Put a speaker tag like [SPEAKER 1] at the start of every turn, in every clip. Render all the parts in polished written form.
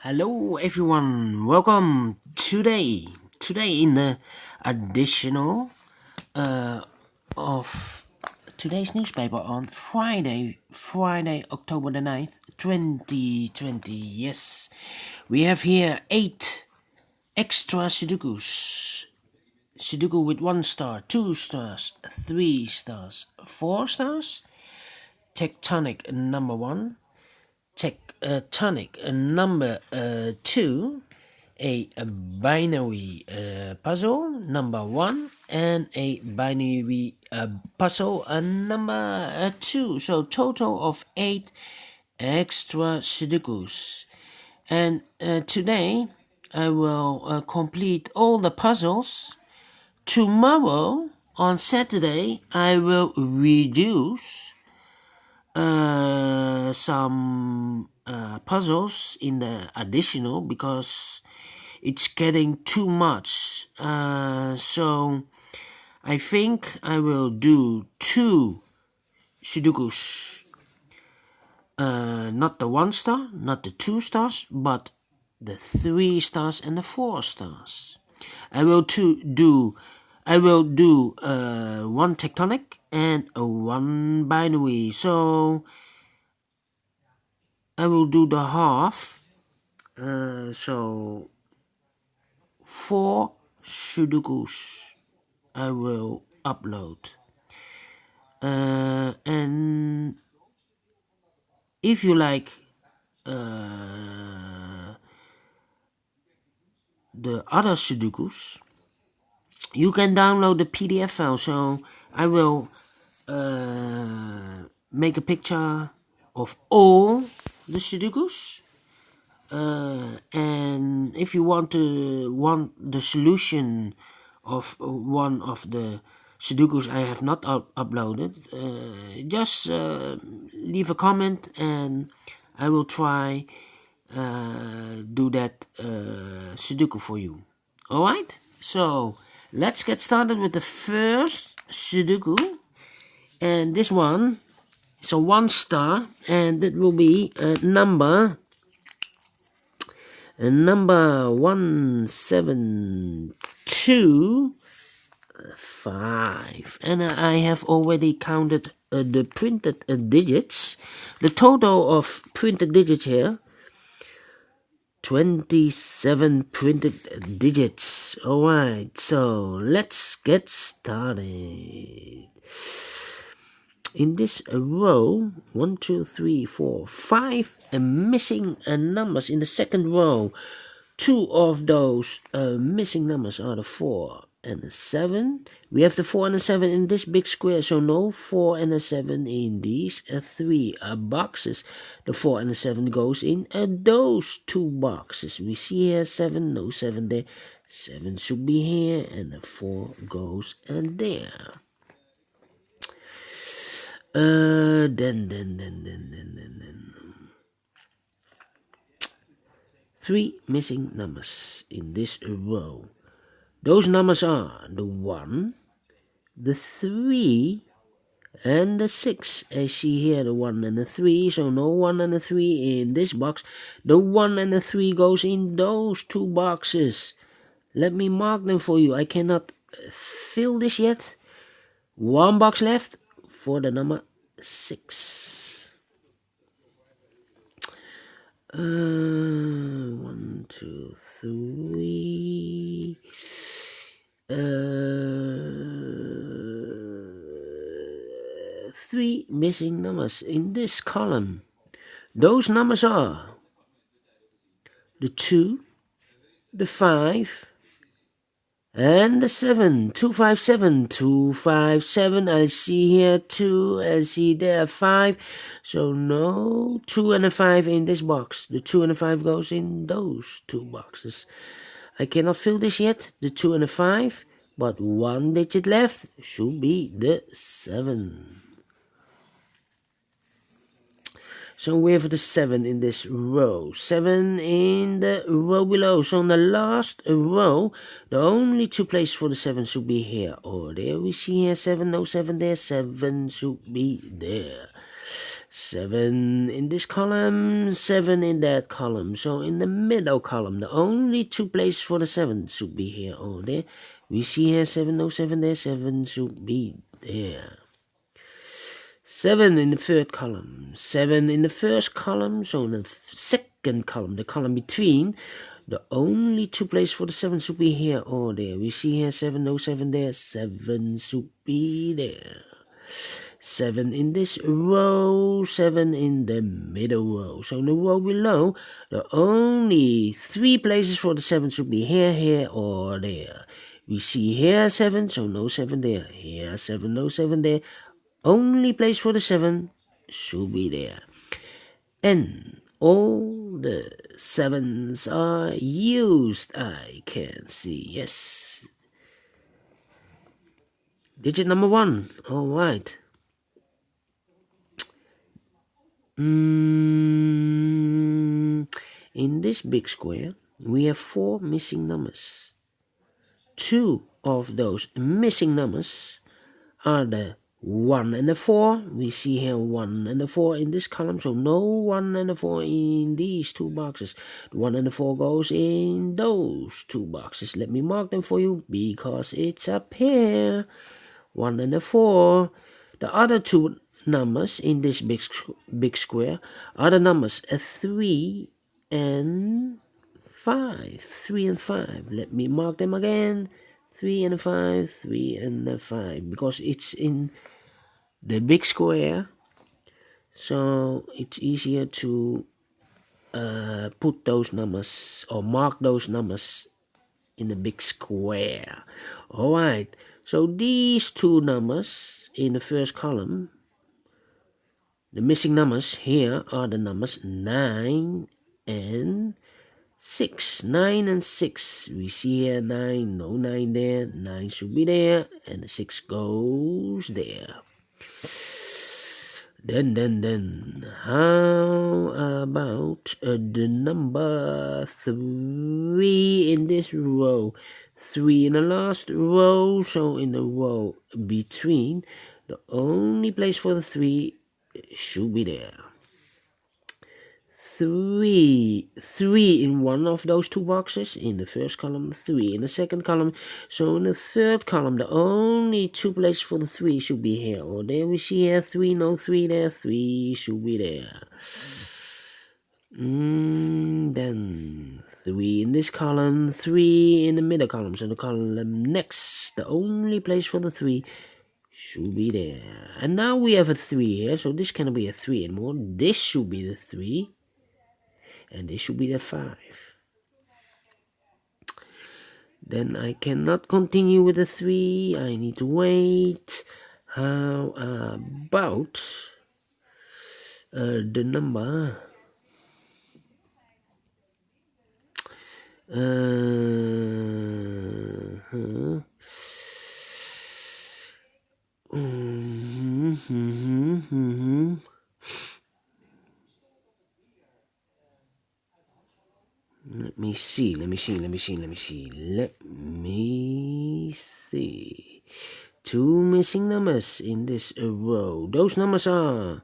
[SPEAKER 1] Hello everyone, welcome today in the additional of today's newspaper on Friday October the 9th 2020. Yes, we have here 8 extra Sudoku with 1 star, 2 stars, 3 stars, 4 stars, tectonic number 1, tectonic number 2, a binary puzzle number 1, and a binary puzzle number 2. So total of 8 extra Sudokus. And today I will complete all the puzzles. Tomorrow on Saturday I will reduce some puzzles in the additional because it's getting too much. So I think I will do 2 Sudokus. Not the 1 star, not the 2 stars, but the 3 stars and the 4 stars. I will do 1 tectonic and 1 binary. So I will do the half. So 4 Sudokus I will upload. And if you like the other Sudokus, you can download the PDF file. So I will make a picture of all the Sudokus. And if you want the solution of one of the Sudokus I have not uploaded, just leave a comment and I will try do that Sudoku for you. Alright, so let's get started with the first Sudoku, and this one is a 1 star, and it will be number 172.5, and I have already counted the printed digits. The total of printed digits here, 27 printed digits. Alright, so let's get started. In this row, 1, 2, 3, 4, 5 missing numbers. In the second row, 2 of those missing numbers are the 4 and the 7. We have the 4 and the 7 in this big square, so no 4 and a 7 in these 3 boxes. The 4 and the 7 goes in those 2 boxes. We see here 7, no 7 there. 7 should be here, and the 4 goes there. Then 3 missing numbers in this row. Those numbers are the 1, the 3, and the 6. I see here the 1 and the 3, so no 1 and the 3 in this box. The 1 and the 3 goes in those 2 boxes. Let me mark them for you. I cannot fill this yet. 1 box left for the number 6. 1, 2, 3. 3 missing numbers in this column. Those numbers are the 2, the 5, and the 7. 257, 257. I see here 2, I see there 5. So no 2 and a 5 in this box. The 2 and a 5 goes in those 2 boxes. I cannot fill this yet, the 2 and a 5, but 1 digit left should be the 7. So we have the 7 in this row, 7 in the row below. So in the last row, the only 2 places for the 7 should be here or there. We see here 7, no 7 there, 7 should be there. 7 in this column, 7 in that column. So in the middle column, the only two places for the 7 should be here or there. We see here 7, no 7 there, 7 should be there. 7 in the third column, 7 in the first column, so in the second column, the column between, the only two places for the 7 should be here or there. We see here 7, no 7 there, 7 should be there. 7 in this row, 7 in the middle row. So in the row below, the only 3 places for the 7 should be here, here, or there. We see here 7, so no 7 there. Here 7, no 7 there. Only place for the 7 should be there. And all the 7s are used, I can see. Yes. Digit number 1. All right. In this big square, we have 4 missing numbers. 2 of those missing numbers are the 1 and the 4. We see here 1 and the 4 in this column, so no 1 and the 4 in these 2 boxes. The 1 and the 4 goes in those 2 boxes. Let me mark them for you because it's a pair. 1 and the 4. The other 2 numbers in this big square are the numbers 3 and 5. 3 and 5. Let me mark them again. 3 and 5, 3 and 5, because it's in the big square, so it's easier to put those numbers or mark those numbers in the big square. Alright, so these 2 numbers in the first column, the missing numbers here are the numbers 9 and 6. 9 and 6. We see here 9, no 9 there. 9 should be there, and the 6 goes there. Then, how about the number 3 in this row? 3 in the last row, so in the row between, the only place for the 3 should be there. 3 in one of those 2 boxes. In the first column, 3 in the second column. So in the third column, the only 2 places for the 3 should be here or there. We see here 3, no 3 there, 3 should be there. Then 3 in this column, 3 in the middle column. So the column next, the only place for the 3 should be there. And now we have a 3 here, so this cannot be a 3 anymore. This should be the 3. And this should be the 5. Then I cannot continue with the 3. I need to wait. How about the number? Let me see. 2 missing numbers in this row. Those numbers are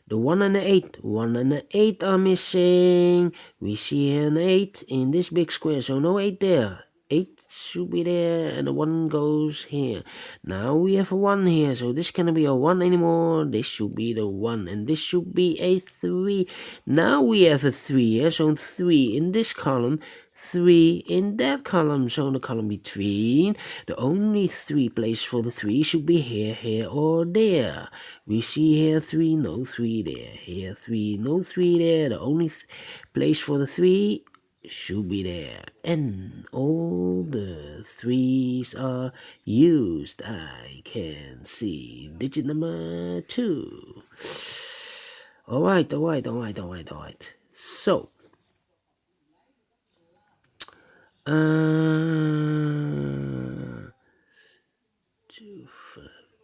[SPEAKER 1] the 1 and the 8. 1 and the 8 are missing. We see here an 8 in this big square, so no 8 there. 8 should be there, and the 1 goes here. Now we have a 1 here, so this cannot be a 1 anymore. This should be the 1, and this should be a 3. Now we have a 3 here, so 3 in this column, 3 in that column. So in the column between, the only 3 places for the 3 should be here, here, or there. We see here 3, no 3 there. Here 3, no 3 there. The only place for the 3 should be there, and all the 3s are used. I can see digit number 2. Alright. So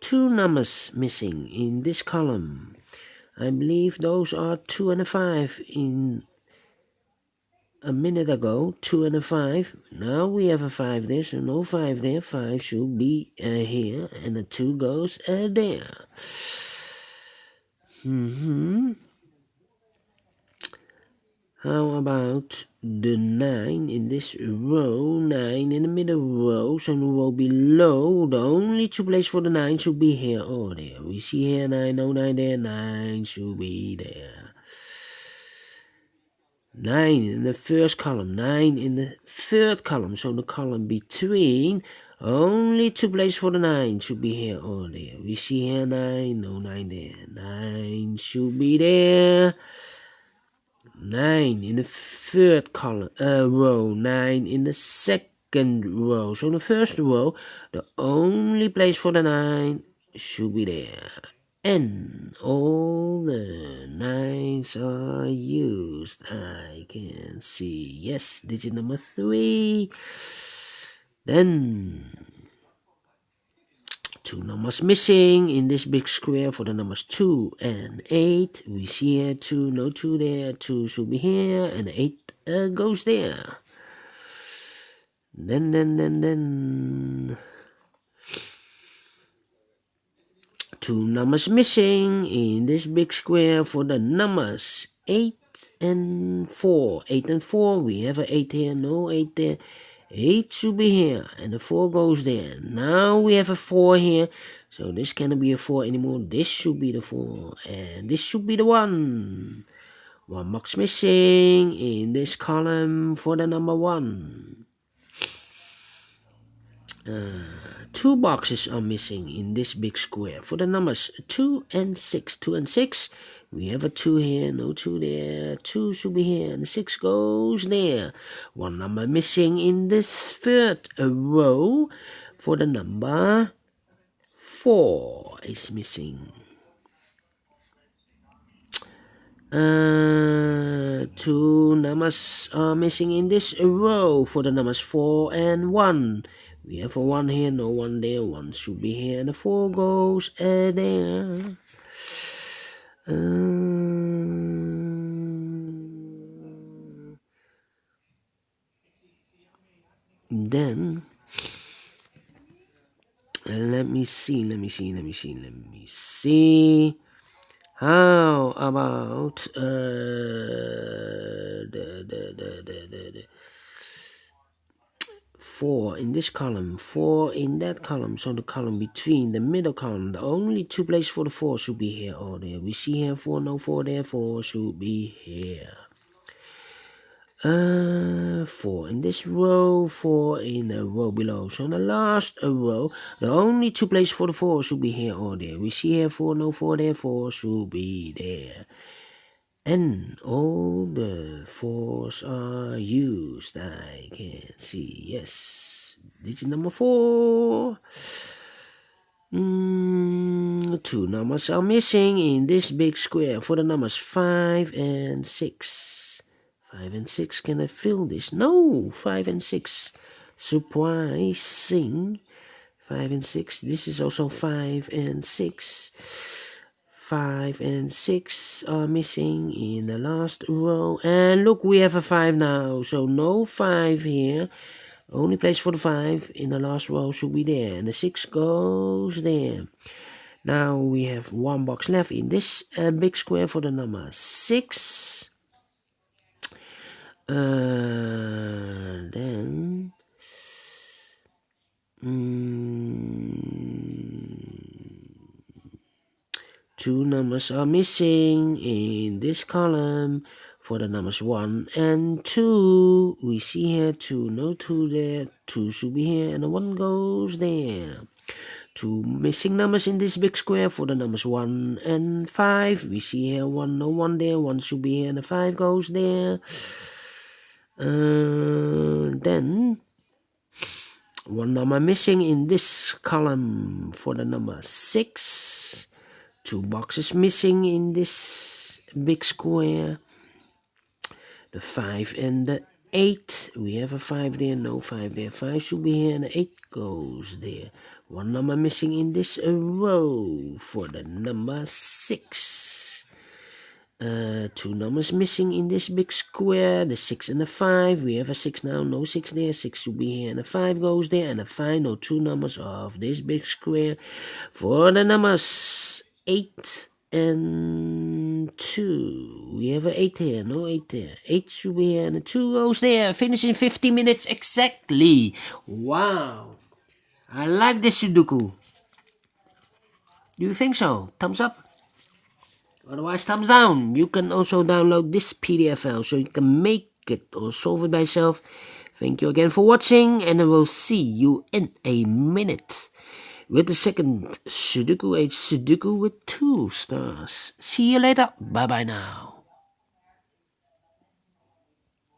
[SPEAKER 1] 2 numbers missing in this column. I believe those are 2 and a 5 in a minute ago. 2 and a 5. Now we have a 5 there, so no 5 there. 5 should be here, and the 2 goes there. How about the 9 in this row? 9 in the middle row. So in the row below, the only two places for the 9 should be here or there. We see here 9, no 9 there, 9 should be there. 9 in the first column, 9 in the third column. So the column between, only two places for the 9 should be here or there. We see here 9, no 9 there. 9 should be there. 9 in the third column, row, 9 in the second row. So in the first row, the only place for the 9 should be there. And all the 9s are used. I can see, yes, digit number 3. Then two numbers missing in this big square for the numbers 2 and 8. We see here 2, no 2 there. 2 should be here, and 8 goes there. Then two numbers missing in this big square for the numbers 8 and 4. 8 and 4, we have an 8 here, no 8 there. 8 should be here, and the 4 goes there. Now we have a 4 here, so this cannot be a 4 anymore. This should be the 4, and this should be the 1. One box missing in this column for the number 1. Two boxes are missing in this big square for the numbers 2 and 6. 2 and 6, we have a 2 here, no 2 there. 2 should be here, and the 6 goes there. One number missing in this third row for the number 4 is missing. Two numbers are missing in this row for the numbers 4 and 1. We have a 1 here, no 1 there. 1 should be here, and the 4 goes there. Then let me see. How about the 4 in this column, 4 in that column, so the column between the middle column, the only two places for the 4 should be here or there. We see here 4, no 4 there, 4 should be here. 4 in this row, 4 in the row below. So in the last row, the only two places for the 4 should be here or there. We see here 4, no 4 there, 4 should be there. And all the 4s are used. I can see, yes. Digit number 4. Two numbers are missing in this big square for the numbers 5 and 6. 5 and 6, can I fill this? No, 5 and 6. Surprising. 5 and 6. This is also 5 and 6. 5 and 6 are missing in the last row. And look, we have a 5 now. So no 5 here. Only place for the 5 in the last row should be there. And the 6 goes there. Now we have one box left in this big square for the number 6. Then two numbers are missing in this column for the numbers 1 and 2. We see here 2, no 2 there. 2 should be here, and the 1 goes there. Two missing numbers in this big square for the numbers 1 and 5. We see here 1, no 1 there. 1 should be here, and the 5 goes there. Then one number missing in this column for the number 6. Two boxes missing in this big square. The 5 and the 8. We have a 5 there, no 5 there. 5 should be here, and the 8 goes there. One number missing in this row for the number 6. Two numbers missing in this big square, the 6 and the 5. We have a 6 now, no 6 there. 6 should be here, and the 5 goes there. And the final two numbers of this big square for the numbers 8 and 2. We have an 8 here. No 8 there. 8 should be here and 2 goes there. Finish in 50 minutes exactly. Wow. I like this Sudoku. Do you think so? Thumbs up? Otherwise, thumbs down. You can also download this PDF file so you can make it or solve it by yourself. Thank you again for watching, and I will see you in a minute with the second Sudoku, a Sudoku with 2 stars. See you later. Bye bye now.